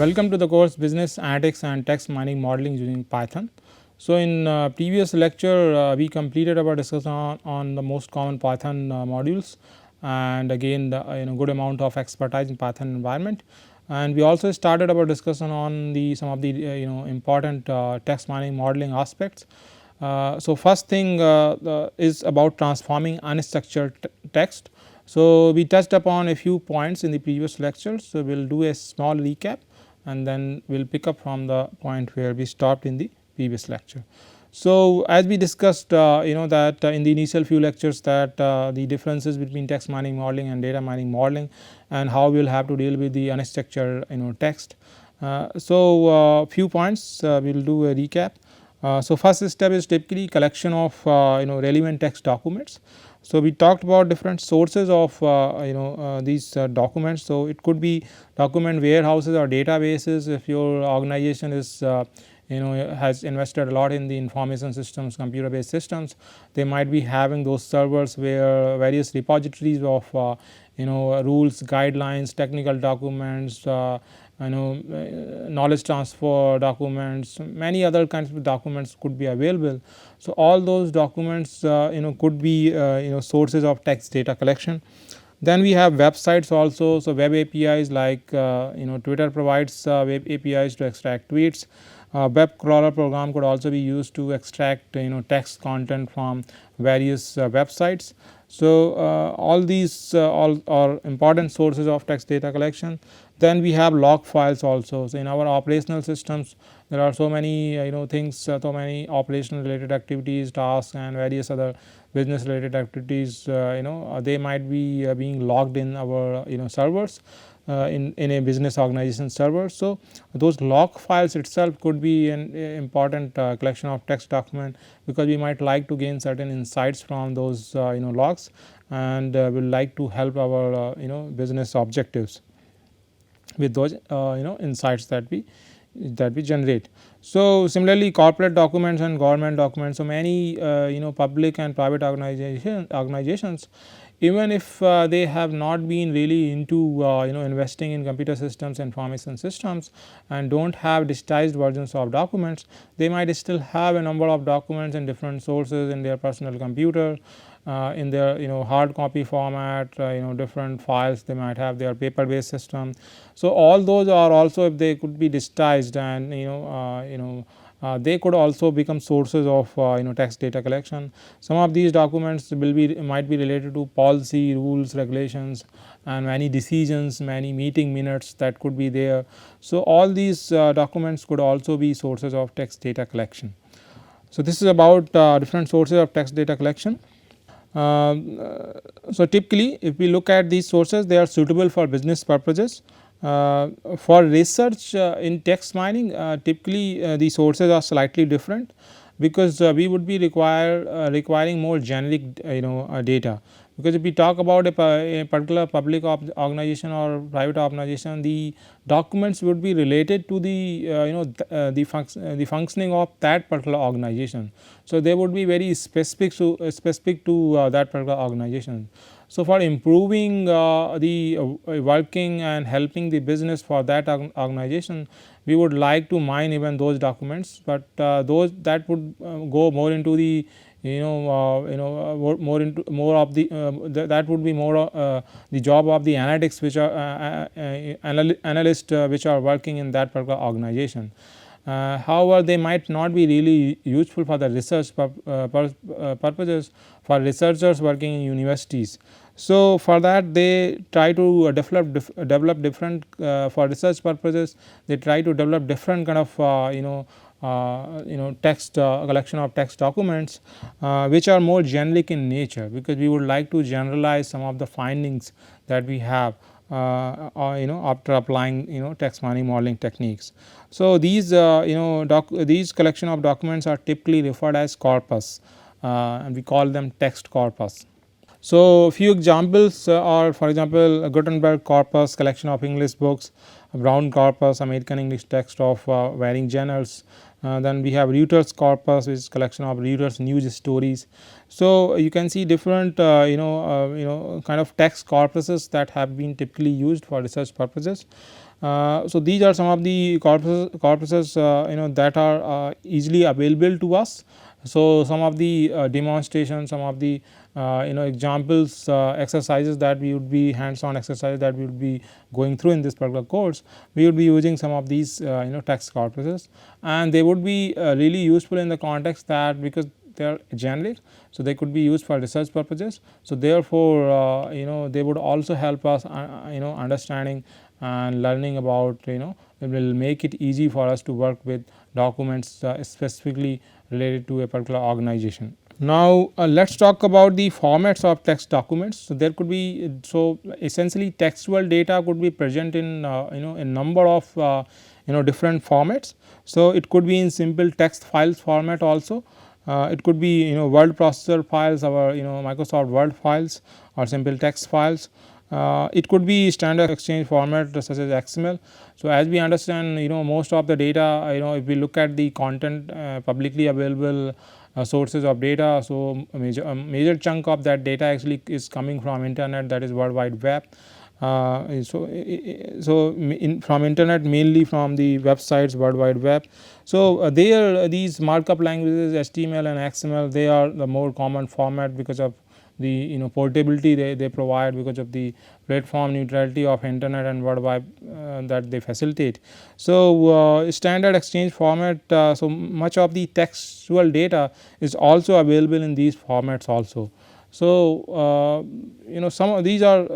Welcome to the course Business Analytics and Text Mining Modeling using Python. So, in previous lecture we completed our discussion on the most common Python modules, and again the good amount of expertise in Python environment, and we also started our discussion on the some of the important text mining modeling aspects. So, first thing is about transforming unstructured text. So, we touched upon a few points in the previous lecture. So, we will do a small recap and then we will pick up from the point where we stopped in the previous lecture. So, as we discussed that in the initial few lectures that the differences between text mining modeling and data mining modeling, and how we will have to deal with the unstructured text. So, few points we will do a recap. So, first step is typically collection of relevant text documents. So, we talked about different sources of these documents. So, it could be document warehouses or databases. If your organization is has invested a lot in the information systems, computer based systems, they might be having those servers where various repositories of rules, guidelines, technical documents, knowledge transfer documents, many other kinds of documents could be available. So, all those documents could be sources of text data collection. Then we have websites also. So, web APIs like Twitter provides web APIs to extract tweets. Web crawler program could also be used to extract text content from various websites. So, all these all are important sources of text data collection. Then we have log files also. So, in our operational systems there are so many things, so many operational related activities, tasks and various other business related activities they might be being logged in our servers. In a business organization server. So, those log files itself could be an important collection of text document, because we might like to gain certain insights from those logs, and will like to help our business objectives with those insights that we generate. So, similarly corporate documents and government documents. So, many public and private organizations, even if they have not been really into investing in computer systems, information systems, and do not have digitized versions of documents, they might still have a number of documents in different sources in their personal computer, in their hard copy format, different files they might have their paper based system. So, all those are also, if they could be digitized, and they could also become sources of text data collection. Some of these documents will be might be related to policy, rules, regulations, and many decisions, many meeting minutes that could be there. So, all these documents could also be sources of text data collection. So, this is about different sources of text data collection. So, typically if we look at these sources, they are suitable for business purposes. For research in text mining, typically the sources are slightly different, because we would be requiring more generic data. Because if we talk about a particular public organization or private organization, the documents would be related to the the functioning of that particular organization. So, they would be very specific to that particular organization. So, for improving the working and helping the business for that organization, we would like to mine even those documents, but those that would go more into the more into more of the that would be more the job of the analytics, which are analysts which are working in that particular organization. However, they might not be really useful for the research purposes for researchers working in universities. So, for that they try to develop different for research purposes, they try to develop different kind of text collection of text documents which are more generic in nature, because we would like to generalize some of the findings that we have after applying text mining modeling techniques. So, these these collection of documents are typically referred as corpus, and we call them text corpus. So, a few examples are, for example, Gutenberg corpus, collection of English books, Brown corpus, American English text of varying genres. Then we have Reuters corpus, which is collection of Reuters news stories. So, you can see different kind of text corpuses that have been typically used for research purposes. So these are some of the corpuses that are easily available to us. So some of the demonstrations, some of the examples, exercises that we would be hands-on exercises that we would be going through in this particular course, we would be using some of these text corpuses, and they would be really useful in the context that because they are generic, so they could be used for research purposes. So therefore they would also help us understanding and learning about it will make it easy for us to work with documents specifically related to a particular organization. Now let us talk about the formats of text documents. So there could be, so essentially textual data could be present in a number of different formats. So it could be in simple text files format also. It could be word processor files, our Microsoft Word files, or simple text files. It could be standard exchange format such as XML. So as we understand most of the data, if we look at the content publicly available sources of data, so a major chunk of that data actually is coming from internet, that is World Wide Web. From internet, mainly from the websites World Wide Web. So there these markup languages HTML and XML, they are the more common format because of the portability they provide, because of the platform neutrality of internet and World Wide that they facilitate. So standard exchange format, so much of the textual data is also available in these formats also. So some of these are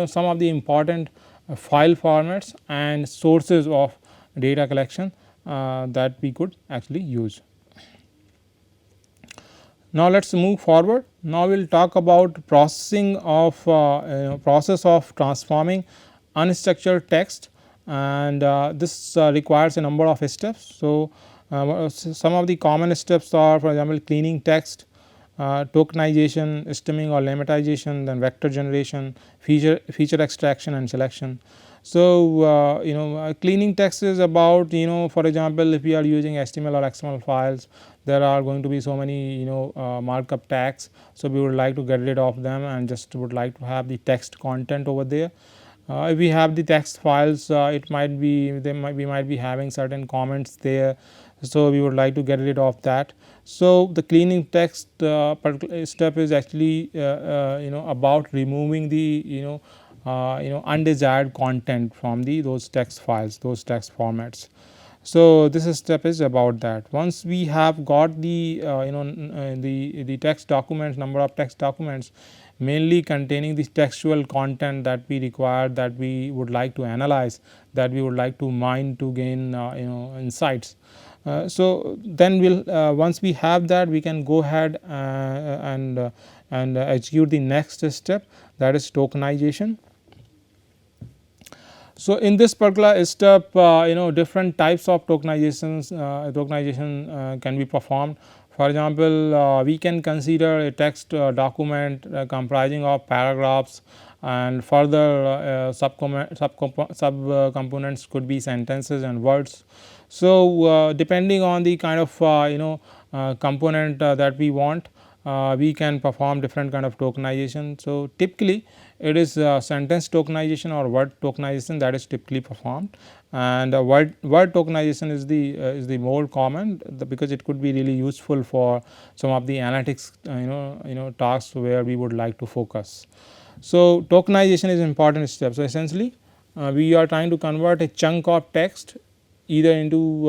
some of the important file formats and sources of data collection that we could actually use. Now let us move forward. Now we will talk about processing of process of transforming unstructured text, and this requires a number of steps. So some of the common steps are, for example, cleaning text, tokenization, stemming or lemmatization, then vector generation, feature extraction and selection. So cleaning text is about for example, if we are using HTML or XML files, there are going to be so many markup tags. So we would like to get rid of them and just would like to have the text content over there. If we have the text files, it might be we might be having certain comments there. So we would like to get rid of that. So the cleaning text step is actually about removing the undesired content from those text files, those text formats. So this step is about that. Once we have got the the text documents, number of text documents mainly containing the textual content that we require, that we would like to analyze, that we would like to mine to gain insights. So then we'll once we have that, we can go ahead and execute the next step, that is tokenization. So in this particular step, different types of tokenization can be performed. For example, we can consider a text document comprising of paragraphs, and further sub components could be sentences and words. So depending on the kind of component that we want, we can perform different kind of tokenization. So typically it is sentence tokenization or word tokenization that is typically performed, and word tokenization is the more common, because it could be really useful for some of the analytics tasks where we would like to focus. So tokenization is an important step. So essentially we are trying to convert a chunk of text either into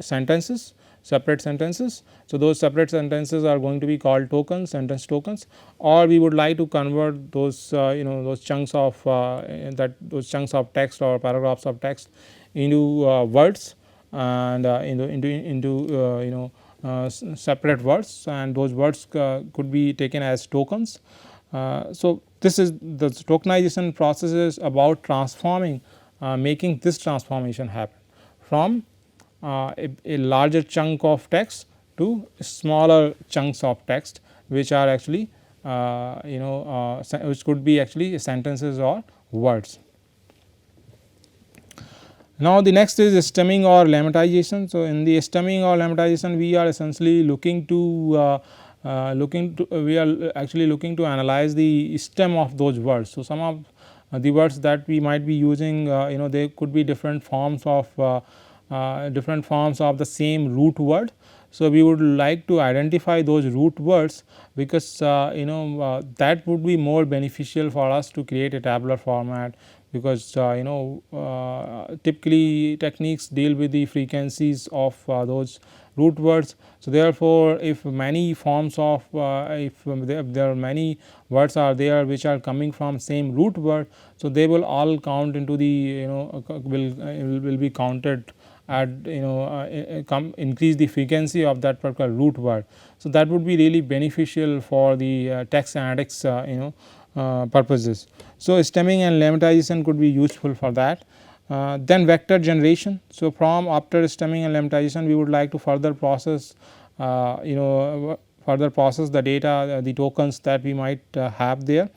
sentences, separate sentences. So those separate sentences are going to be called tokens, sentence tokens, or we would like to convert those those chunks of those chunks of text or paragraphs of text into words, and into separate words, and those words could be taken as tokens. So this is the tokenization process is about transforming, making this transformation happen from a larger chunk of text to smaller chunks of text, which are actually which could be actually sentences or words. Now the next is stemming or lemmatization. So in the stemming or lemmatization, we are essentially looking to we are actually looking to analyze the stem of those words. So some of the words that we might be using, there could be different forms of the same root word. So, we would like to identify those root words, because that would be more beneficial for us to create a tabular format, because typically techniques deal with the frequencies of those root words. So, therefore, if many forms of if there are many words are there which are coming from same root word, so they will all count into the will be counted at increase the frequency of that particular root word. So, that would be really beneficial for the text analytics purposes. So, stemming and lemmatization could be useful for that. Then vector generation. So, from after stemming and lemmatization, we would like to further process the data, the tokens that we might have there,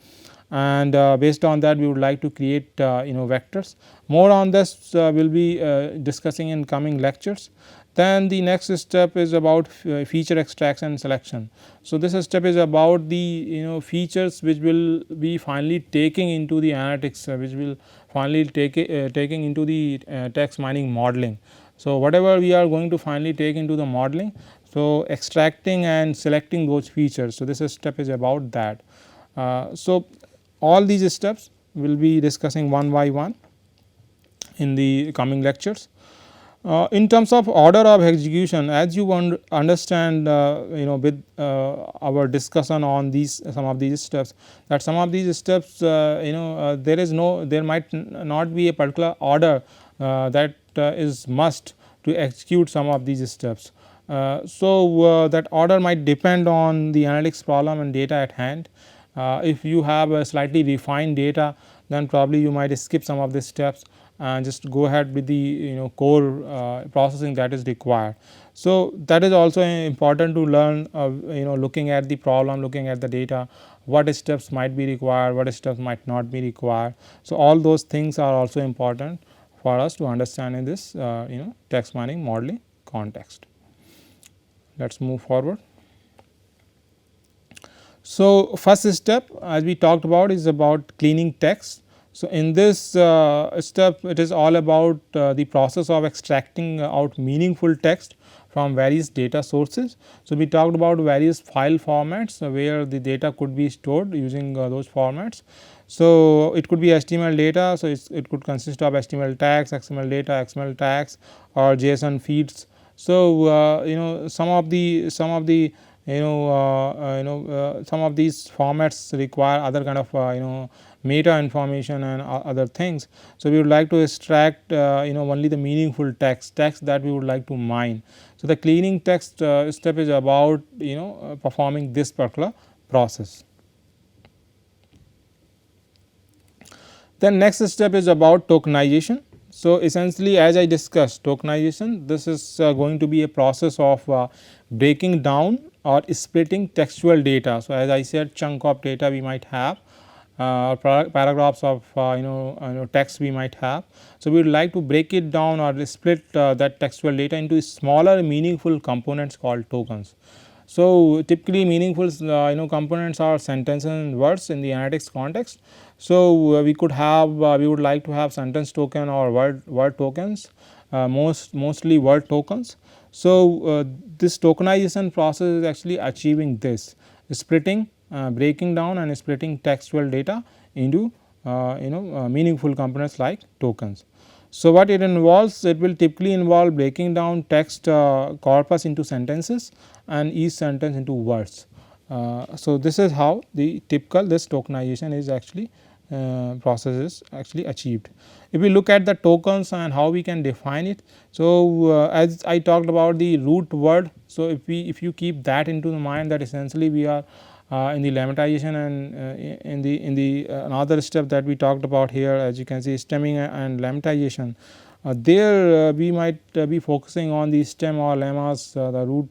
and based on that we would like to create vectors. More on this we will be discussing in coming lectures. Then the next step is about feature extraction and selection. So, this step is about the features which will be finally taking into the analytics, which will finally taking into the text mining modeling. So, whatever we are going to finally take into the modeling, so extracting and selecting those features. So, this step is about that. So, all these steps we will be discussing one by one in the coming lectures. In terms of order of execution, as you understand with our discussion on these some of these steps, that some of these steps there might not be a particular order that is must to execute some of these steps. So, that order might depend on the analytics problem and data at hand. If you have a slightly refined data, then probably you might skip some of these steps and just go ahead with the core processing that is required. So, that is also important to learn looking at the problem, looking at the data, what steps might be required, what steps might not be required. So, all those things are also important for us to understand in this text mining modeling context. Let us move forward. So, first step as we talked about is about cleaning text. So, in this step it is all about the process of extracting out meaningful text from various data sources. So, we talked about various file formats where the data could be stored using those formats. So, it could be HTML data. So, it could consist of HTML tags, XML data, XML tags or JSON feeds. So, some of these formats require other kind of meta information and other things. So, we would like to extract only the meaningful text that we would like to mine. So, the cleaning text step is about performing this particular process. Then next step is about tokenization. So, essentially as I discussed tokenization, this is going to be a process of breaking down or splitting textual data. So, as I said, chunk of data we might have, paragraphs of text we might have. So, we would like to break it down or split that textual data into smaller meaningful components called tokens. So, typically meaningful components are sentences and words in the analytics context. So, we could have we would like to have sentence token or word tokens, mostly word tokens. So, this tokenization process is actually achieving this splitting, breaking down and splitting textual data into meaningful components like tokens. So, what it involves? It will typically involve breaking down text corpus into sentences and each sentence into words. So, this is how the typical this tokenization is actually process is actually achieved. If we look at the tokens and how we can define it. So, as I talked about the root word. So, if you keep that into the mind, that essentially we are in the lemmatization and in the another step that we talked about here, as you can see, stemming and lemmatization. There we might be focusing on the stem or lemmas, the root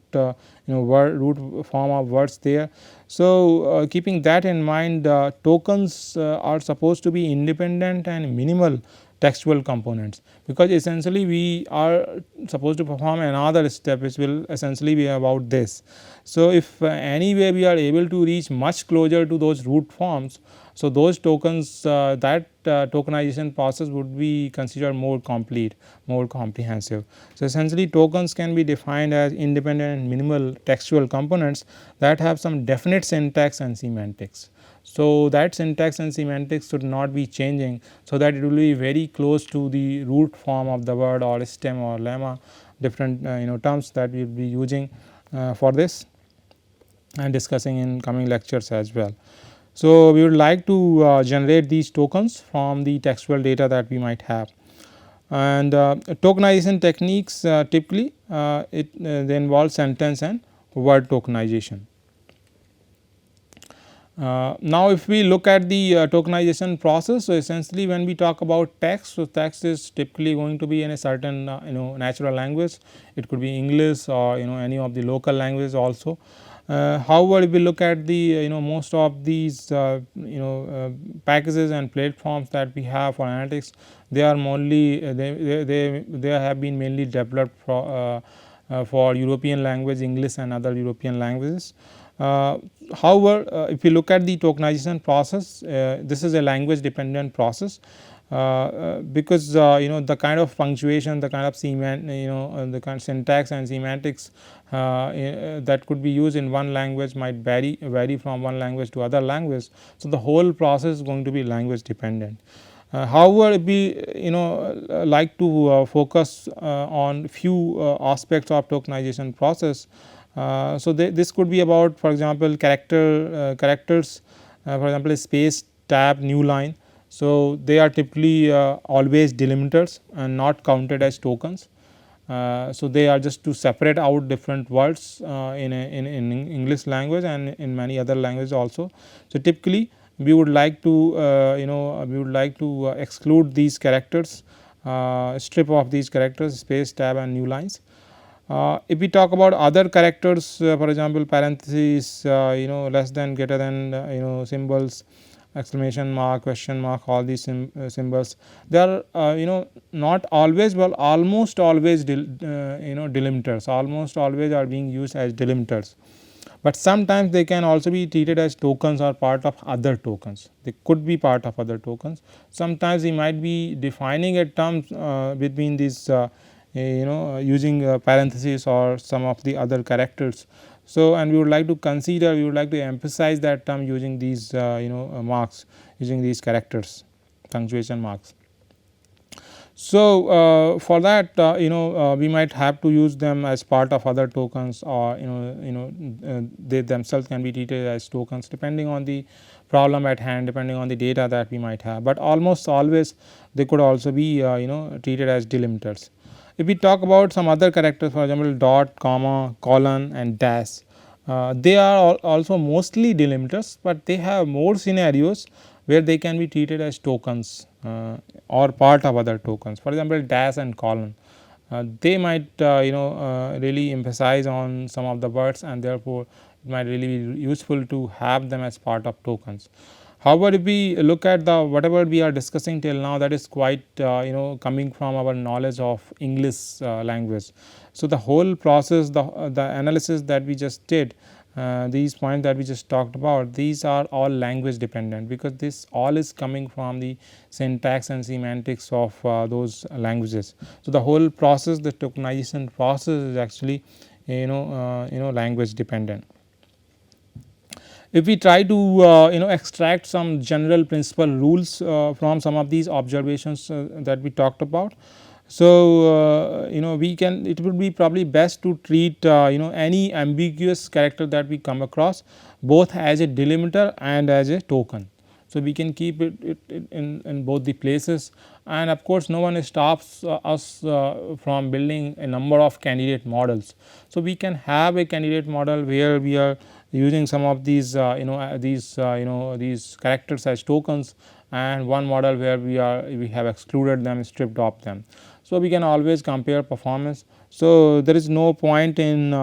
root form of words there. So, keeping that in mind, tokens are supposed to be independent and minimal textual components, because essentially we are supposed to perform another step which will essentially be about this. So, if anyway we are able to reach much closer to those root forms, So, those tokens that tokenization process would be considered more complete, more comprehensive. So, essentially tokens can be defined as independent and minimal textual components that have some definite syntax and semantics. So, that syntax and semantics should not be changing, so that it will be very close to the root form of the word or stem or lemma, different terms that we will be using for this and discussing in coming lectures as well. So, we would like to generate these tokens from the textual data that we might have, and tokenization techniques typically they involve sentence and word tokenization. Now, if we look at the tokenization process, so essentially when we talk about text, so text is typically going to be in a certain natural language. It could be English or any of the local languages also. However, if we look at the most of these packages and platforms that we have for analytics, they are mainly they have been mainly developed for European language, English and other European languages. However, if you look at the tokenization process, this is a language dependent process, because the kind of punctuation, the kind of the kind of syntax and semantics that could be used in one language might vary from one language to other language. So, the whole process is going to be language dependent. However, we like to focus on few aspects of tokenization process. So, this could be about, for example, characters, for example, space, tab, new line. So, they are typically always delimiters and not counted as tokens. So, they are just to separate out different words in English language and in many other languages also. So, typically we would like to exclude these characters, strip off these characters, space, tab and new lines. If we talk about other characters, for example, parentheses, less than, greater than, symbols, exclamation mark, question mark, all these symbols, they are not always, but almost always delimiters, almost always are being used as delimiters. But sometimes they can also be treated as tokens or part of other tokens. They could be part of other tokens. Sometimes we might be defining a term between these using parentheses or some of the other characters. So, and we would like to consider, we would like to emphasize that term using these marks, using these characters, punctuation marks. So, for that we might have to use them as part of other tokens, or they themselves can be treated as tokens depending on the problem at hand, depending on the data that we might have, but almost always they could also be treated as delimiters. If we talk about some other characters, for example, dot, comma, colon and dash, they are also mostly delimiters, but they have more scenarios where they can be treated as tokens or part of other tokens. For example, dash and colon, they might really emphasize on some of the words, and therefore it might really be useful to have them as part of tokens. However, if we look at the whatever we are discussing till now, that is quite coming from our knowledge of English language. So, the whole process, the analysis that we just did, these points that we just talked about, these are all language dependent, because this all is coming from the syntax and semantics of those languages. So, the whole process, the tokenization process, is actually language dependent. If we try to extract some general principle rules from some of these observations that we talked about, so we can, it would be probably best to treat any ambiguous character that we come across both as a delimiter and as a token. So, we can keep it in both the places, and of course, no one stops us from building a number of candidate models. So, we can have a candidate model where we are using some of these these characters as tokens, and one model where we have excluded them, stripped off them. So, we can always compare performance. So, there is no point in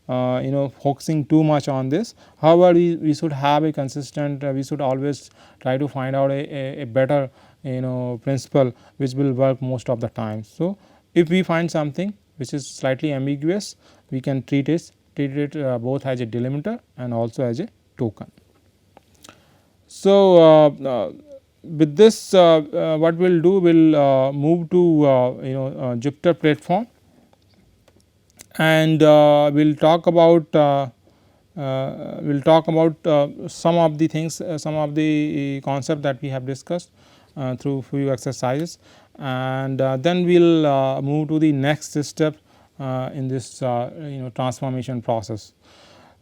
focusing too much on this. However, we should have a consistent, we should always try to find out a better principle which will work most of the time. So, if we find something which is slightly ambiguous, we can treat it both as a delimiter and also as a token. So, with this what we will do, we will move to Jupyter platform, and we will talk about some of the things, some of the concept that we have discussed through few exercises, and then we will move to the next step in this transformation process.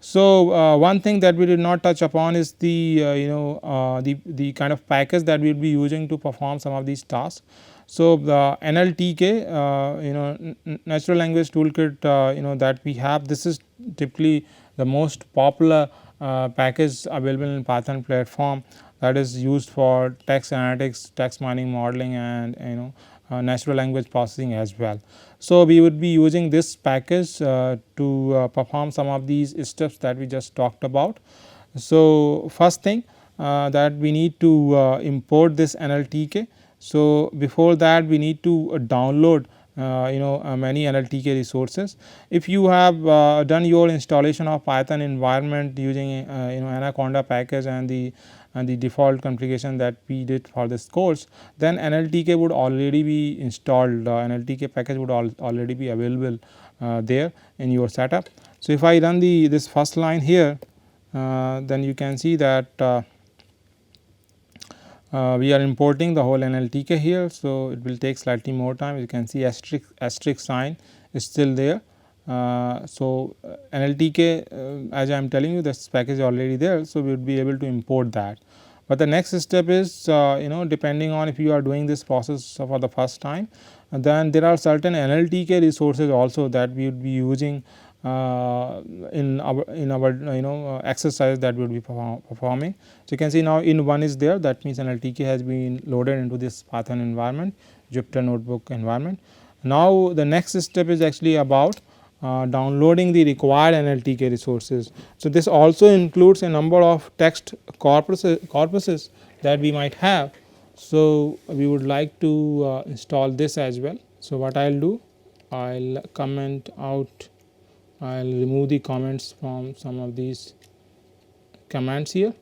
So, one thing that we did not touch upon is the the kind of package that we will be using to perform some of these tasks. So, the NLTK natural language toolkit that we have, this is typically the most popular package available in Python platform, that is used for text analytics, text mining, modeling, and natural language processing as well. So, we would be using this package to perform some of these steps that we just talked about. So, first thing that we need to import this NLTK. So, before that we need to download many NLTK resources. If you have done your installation of Python environment using Anaconda package and the default configuration that we did for this course, then NLTK would already be installed, NLTK package would already be available there in your setup. So, if I run this first line here, then you can see that we are importing the whole NLTK here. So, it will take slightly more time. You can see asterisk sign is still there. So, NLTK, as I am telling you, this package is already there. So, we would be able to import that. But the next step is depending on if you are doing this process for the first time, then there are certain NLTK resources also that we would be using in our exercise that we will be performing. So, you can see now in one is there, that means NLTK has been loaded into this Python environment, Jupyter notebook environment. Now, the next step is actually about downloading the required NLTK resources. So, this also includes a number of text corpuses that we might have. So, we would like to install this as well. So, what I will do, I will comment out, I will remove the comments from some of these commands here.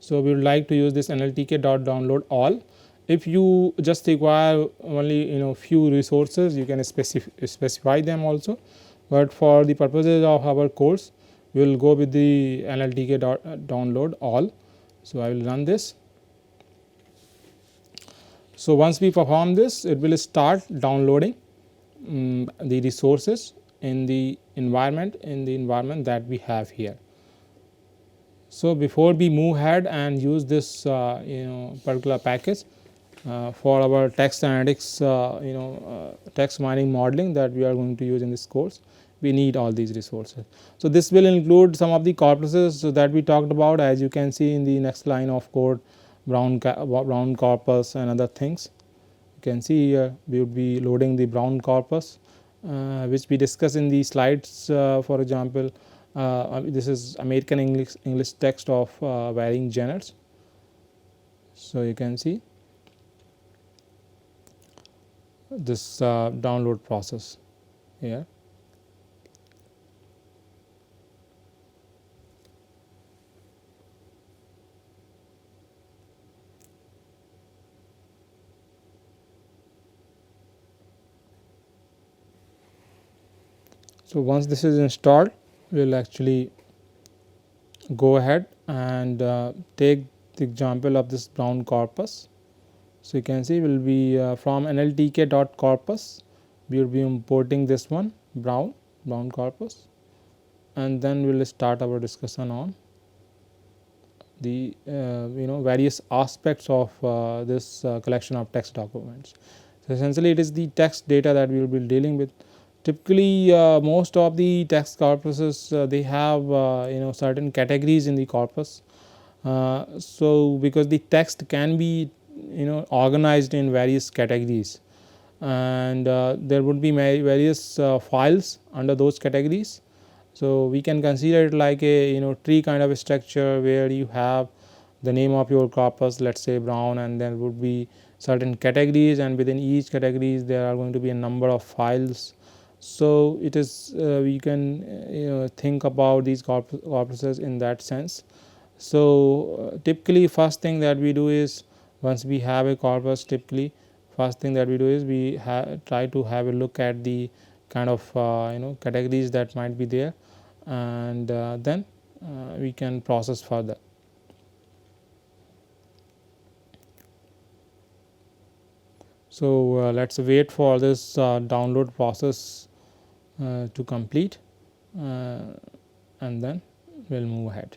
So, we would like to use this NLTK.download all. If you just require only few resources, you can specify them also, but for the purposes of our course, we will go with the NLTK.download all. So, I will run this. So, once we perform this, it will start downloading the resources in the environment that we have here. So, before we move ahead and use this particular package for our text analytics text mining modeling that we are going to use in this course, we need all these resources. So, this will include some of the corpuses that we talked about, as you can see in the next line of code, brown corpus and other things. You can see here we would be loading the brown corpus which we discussed in the slides. For example, this is American English text of varying genres. So, you can see this download process here. So, once this is installed, we will actually go ahead and take the example of this brown corpus. So, you can see we will be from NLTK.corpus, we will be importing this one brown corpus, and then we will start our discussion on the various aspects of this collection of text documents. So, essentially it is the text data that we will be dealing with. Typically, most of the text corpuses they have certain categories in the corpus. So, because the text can be organized in various categories, and there would be various files under those categories. So, we can consider it like a tree kind of a structure where you have the name of your corpus, let us say brown, and there would be certain categories, and within each categories there are going to be a number of files. So, it is we can think about these corpuses in that sense. So, typically first thing that we do is, once we have a corpus, typically first thing that we do is we try to have a look at the kind of categories that might be there, and then we can process further. So, let us wait for this download process to complete, and then we will move ahead.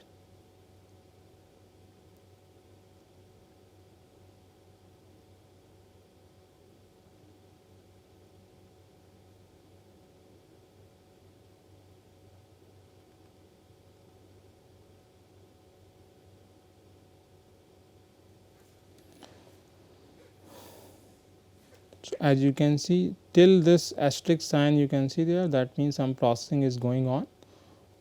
So, as you can see, till this asterisk sign you can see there, that means some processing is going on.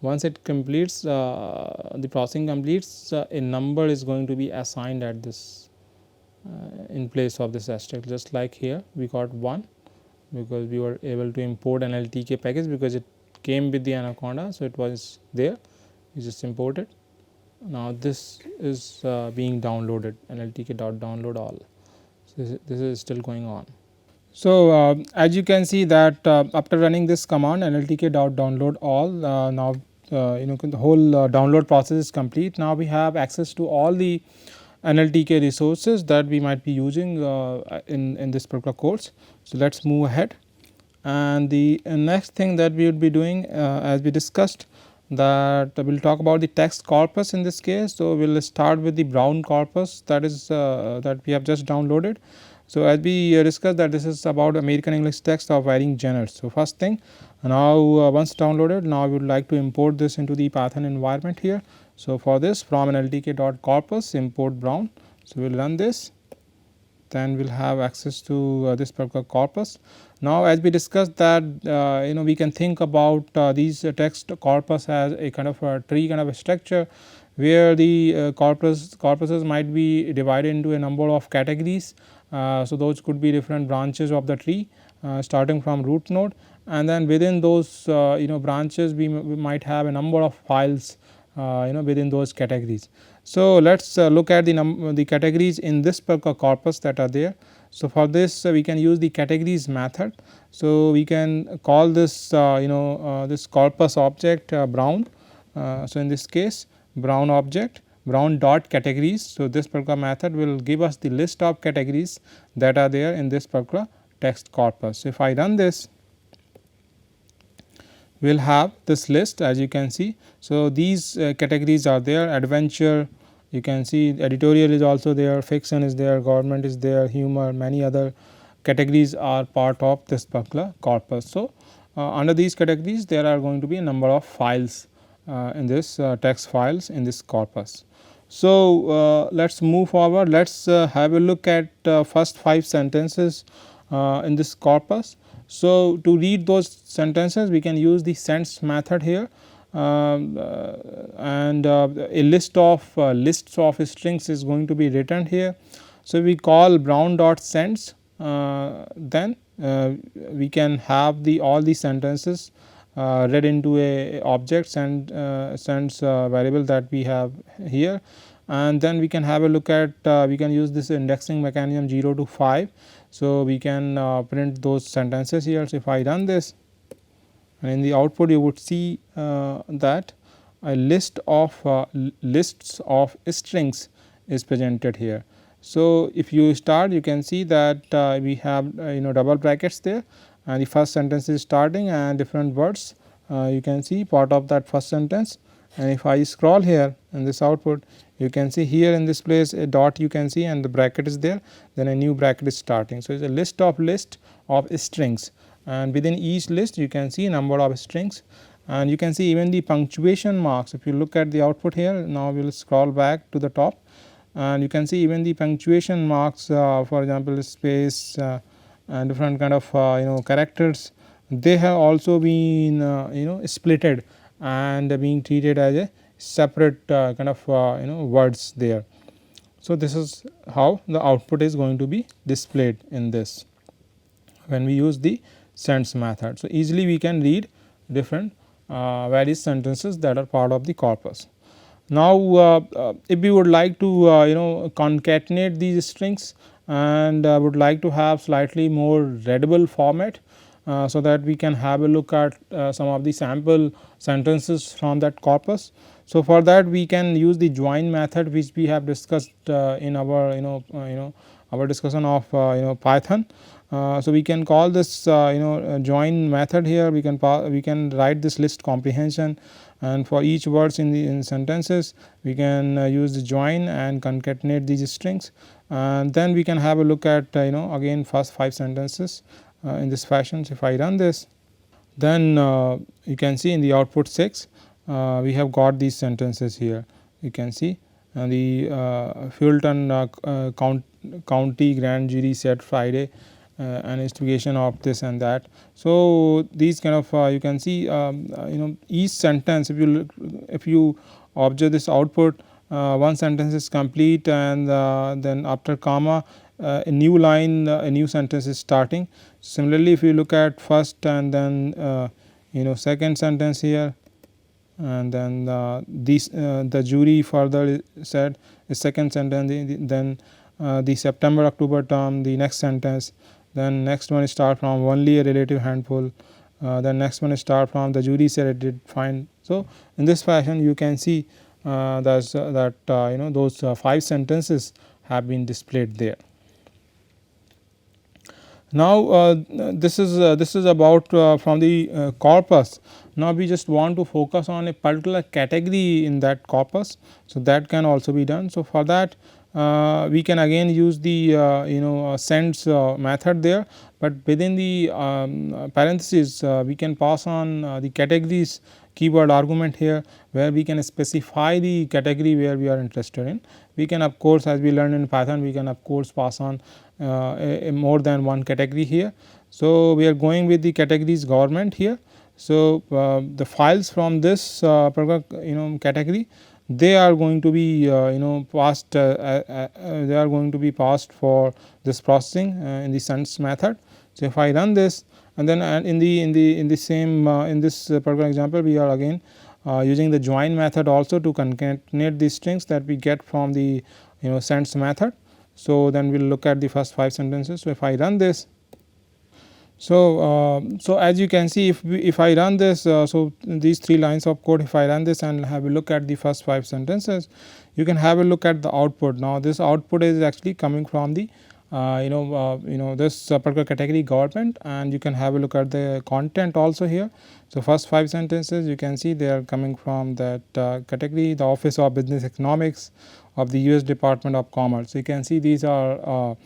Once it completes, the processing completes, a number is going to be assigned at this in place of this asterisk. Just like here we got 1 because we were able to import NLTK package because it came with the Anaconda. So, it was there, we just imported. Now, this is being downloaded, NLTK.download all. So, this is still going on. So, as you can see that after running this command NLTK.download all, now the whole download process is complete. Now, we have access to all the NLTK resources that we might be using in this particular course. So, let us move ahead, and the next thing that we would be doing, as we discussed, that we will talk about the text corpus in this case. So, we will start with the brown corpus, that is that we have just downloaded. So, as we discussed that this is about American English text of varying genres. So, first thing, now once downloaded, now we would like to import this into the Python environment here. So, for this, from nltk.corpus import brown. So, we will run this, then we will have access to this particular corpus. Now, as we discussed that we can think about these text corpus as a kind of a tree kind of a structure, where the corpuses might be divided into a number of categories. So, those could be different branches of the tree starting from root node, and then within those branches we might have a number of files within those categories. So, let us look at the categories in this particular corpus that are there. So, for this we can use the categories method. So, we can call this this corpus object brown. So, in this case brown object brown dot categories. So, this particular method will give us the list of categories that are there in this particular text corpus. So, if I run this, we will have this list, as you can see. So, these categories are there: adventure, you can see editorial is also there, fiction is there, government is there, humor, many other categories are part of this particular corpus. So, under these categories there are going to be a number of files in this text files in this corpus. So, let us move forward, let us have a look at first 5 sentences in this corpus. So, to read those sentences we can use the sense method here, and a list of lists of strings is going to be written here. So, we call brown dot sense, then we can have all the sentences read into a objects and sense variable that we have here, and then we can have a look at we can use this indexing mechanism 0 to 5. So, we can print those sentences here. So, if I run this, and in the output you would see that a list of lists of strings is presented here. So, if you start, you can see that we have double brackets there, and the first sentence is starting and different words you can see part of that first sentence. And if I scroll here in this output, you can see here in this place a dot you can see, and the bracket is there, then a new bracket is starting. So, it is a list of strings, and within each list you can see number of strings, and you can see even the punctuation marks. If you look at the output here, now we will scroll back to the top, and you can see even the punctuation marks, for example space and different kind of characters, they have also been splitted and being treated as a separate kind of words there. So, this is how the output is going to be displayed in this when we use the sense method. So, easily we can read different various sentences that are part of the corpus. Now, if we would like to concatenate these strings and would like to have slightly more readable format, so that we can have a look at some of the sample sentences from that corpus. So, for that we can use the join method, which we have discussed in our our discussion of Python. So, we can call this join method here. We can write this list comprehension, and for each words in sentences we can use the join and concatenate these strings, and then we can have a look at again first 5 sentences in this fashion. So, if I run this, then you can see in the output 6 we have got these sentences here. You can see the Fulton County Grand Jury said Friday an investigation of this and that. So, these kind of you can see each sentence, if you observe this output, one sentence is complete, and then after comma a new line, a new sentence is starting. Similarly, if you look at first and then second sentence here, and then the jury further said the second sentence, then the September October term, the next sentence, then next one start from only a relative handful, then next one start from the jury said it did fine. So, in this fashion you can see that those 5 sentences have been displayed there. Now, this is about from the corpus. Now, we just want to focus on a particular category in that corpus. So, that can also be done. So, for that we can again use the sends method there, but within the parentheses we can pass on the categories keyword argument here, where we can specify the category where we are interested in. We can of course, as we learned in Python, we can of course pass on a more than one category here. So, we are going with the categories government here. So, the files from this particular category, they are going to be passed they are going to be passed for this processing in the sends method. So, if I run this, and then in the same in this particular example, we are again using the join method also to concatenate the strings that we get from the sends method. So, then we will look at the first 5 sentences. So, if I run this, so as you can see, if I run this, so these 3 lines of code, if I run this and have a look at the first 5 sentences, you can have a look at the output. Now, this output is actually coming from the this particular category government, and you can have a look at the content also here. So, first 5 sentences you can see they are coming from that category, the Office of Business Economics of the US Department of Commerce. So, you can see these are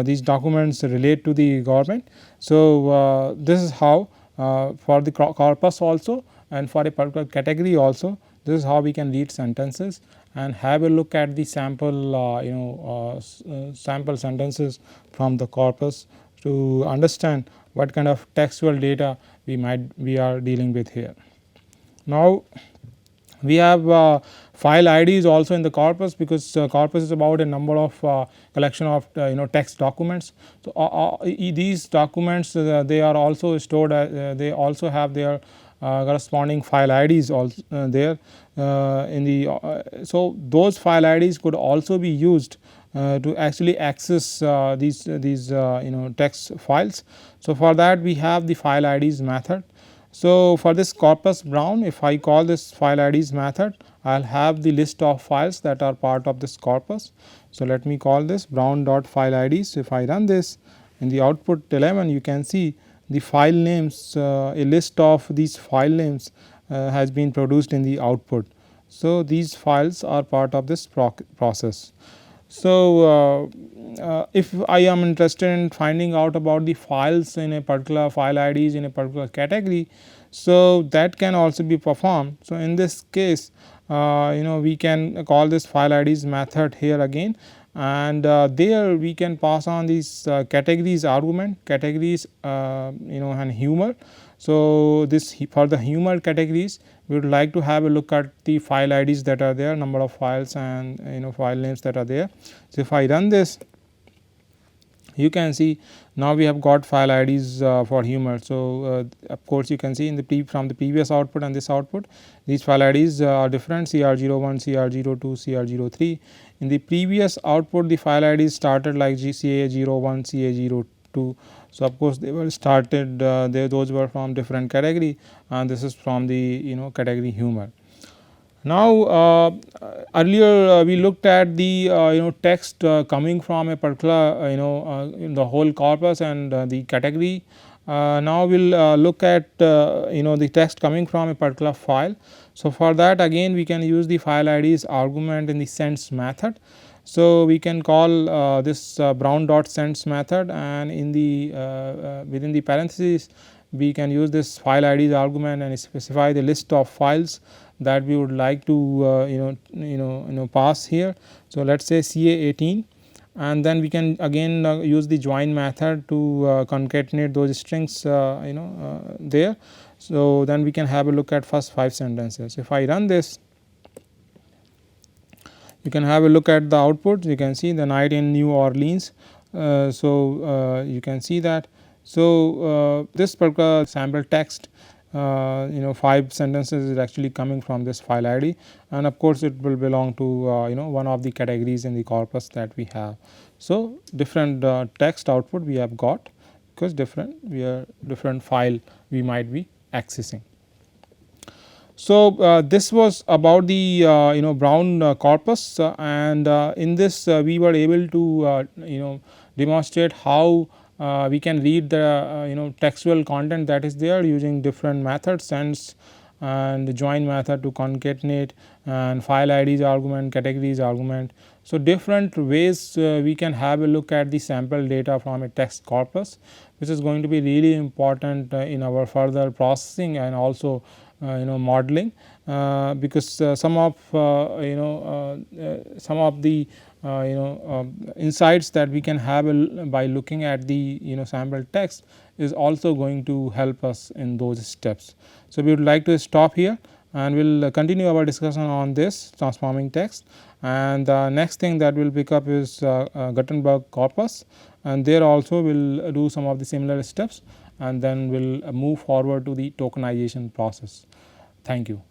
these documents relate to the government. So, this is how for the corpus also, and for a particular category also, this is how we can read sentences and have a look at the sample sample sentences from the corpus to understand what kind of textual data we are dealing with here. Now, we have file IDs also in the corpus, because corpus is about a number of collection of text documents. So, these documents they are also stored they also have their corresponding file IDs also there in the so those file IDs could also be used to actually access these text files. So, for that we have the file IDs method. So, for this corpus brown, if I call this file IDs method, I will have the list of files that are part of this corpus. So, let me call this brown dot file IDs. So, if I run this, in the output 11 you can see the file names, a list of these file names has been produced in the output. So, these files are part of this process. So, if I am interested in finding out about the files in a particular file IDs in a particular category, so that can also be performed. So, in this case we can call this file IDs method here again, and there we can pass on these categories argument, categories and humor. So, this for the humor categories we would like to have a look at the file IDs that are there, number of files and file names that are there. So, if I run this, you can see now we have got file IDs for humor. So, of course, you can see in the from the previous output and this output, these file IDs are different, CR01, CR02, CR03. In the previous output, the file IDs started like CA01, CA02. So, of course, they were started those were from different category, and this is from the category humor. Now, earlier we looked at the text coming from a particular in the whole corpus and the category. Now, we will look at the text coming from a particular file. So, for that again we can use the file IDs argument in the sense method. So, we can call this brown dot sense method, and in the within the parentheses we can use this file IDs argument and specify the list of files that we would like to pass here. So, let us say CA18, and then we can again use the join method to concatenate those strings there. So, then we can have a look at first 5 sentences. If I run this, you can have a look at the output. You can see the night in New Orleans. You can see that. So, this particular sample text 5 sentences is actually coming from this file ID, and of course, it will belong to one of the categories in the corpus that we have. So, different text output we have got, because different file we might be accessing. So, this was about the brown corpus, and in this we were able to demonstrate how we can read the textual content that is there using different methods, sense and the join method to concatenate, and file IDs argument, categories argument. So, different ways we can have a look at the sample data from a text corpus, which is going to be really important in our further processing and also modeling, because some of the insights that we can have by looking at the sample text is also going to help us in those steps. So, we would like to stop here, and we will continue our discussion on this transforming text, and the next thing that we will pick up is Gutenberg corpus, and there also we will do some of the similar steps, and then we will move forward to the tokenization process. Thank you.